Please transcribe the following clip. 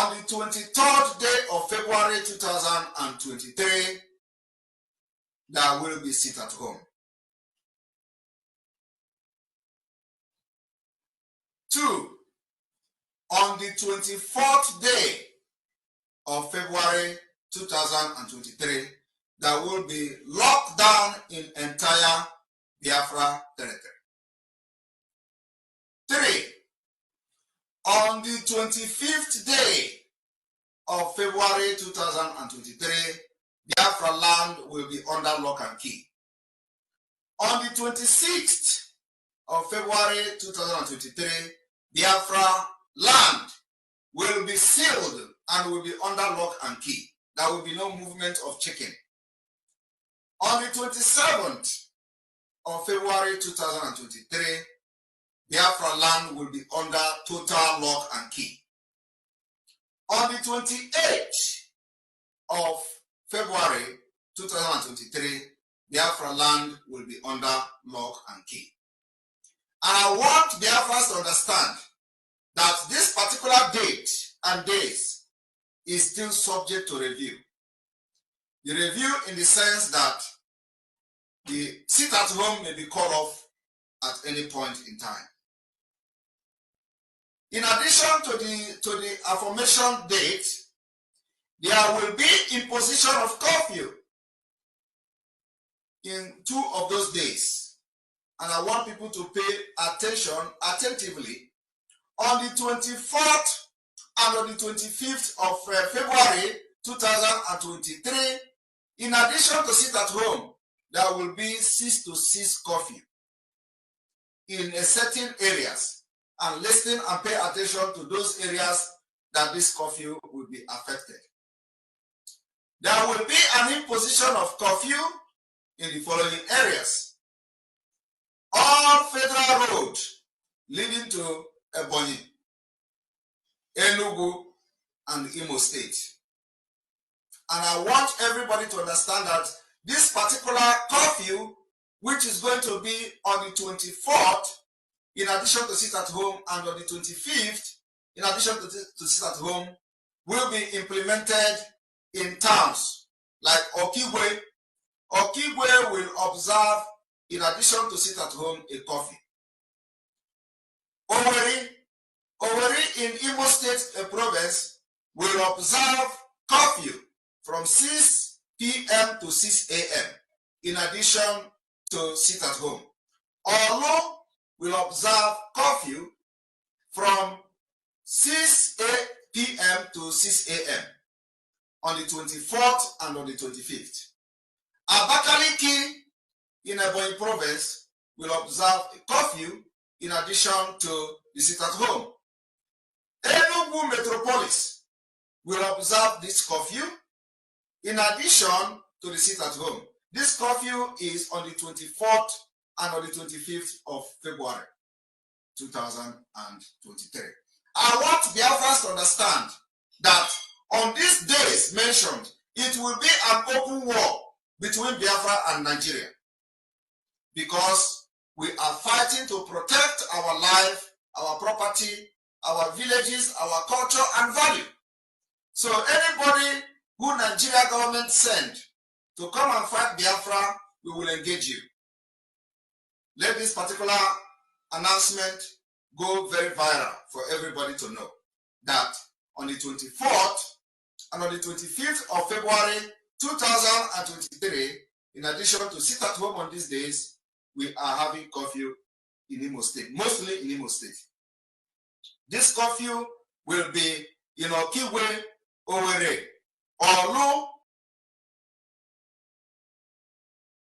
On the 23rd day of February 2023, there will be sit at home. 2. On the 24th day of February 2023, there will be lockdown in entire Biafra territory. 3. On the 25th day of February 2023, Biafra land will be under lock and key. On the 26th of February 2023, Biafra land will be sealed and will be under lock and key. There will be no movement of chicken. On the 27th of February 2023, Biafra land will be under total lock and key. On the 28th of February 2023, Biafra land will be under lock and key. And I want Biafrans to understand that this particular date and days is still subject to review. The review in the sense that the sit at home may be called off at any point in time. In addition to the aforementioned date, there will be imposition of curfew in 2 of those days. And I want people to pay attention attentively. On the 24th and on the 25th of February 2023, in addition to sit at home, there will be 6 to 6 curfew in certain areas. And listen and pay attention to those areas that this curfew will be affected. There will be an imposition of curfew in the following areas. All federal roads leading to Ebonyi, Enugu, and Imo State. And I want everybody to understand that this particular curfew, which is going to be on the 24th, in addition to sit at home, and on the 25th, in addition to sit at home, will be implemented in towns like Okigwe. Okigwe will observe, in addition to sit at home, a curfew. Oweri in Imo State province will observe curfew from 6 p.m. to 6 a.m. in addition to sit at home. Olu will observe curfew from 6 p.m. to 6 a.m. on the 24th and on the 25th. Abakaliki in Ebonyi province will observe a curfew in addition to the sit at home. Enugu metropolis will observe this curfew in addition to the sit at home. This curfew is on the 24th and on the 25th of February 2023. I want Biafrans to understand that on these days mentioned, it will be an open war between Biafra and Nigeria, because we are fighting to protect our life, our property, our villages, our culture and value. So anybody who Nigeria government send to come and fight Biafra, we will engage you. Let this particular announcement go very viral for everybody to know that on the 24th and on the 25th of February 2023, in addition to sit at home on these days, we are having curfew in Imo State, mostly in Imo State. This curfew will be in Okigwe, Owere, Olu,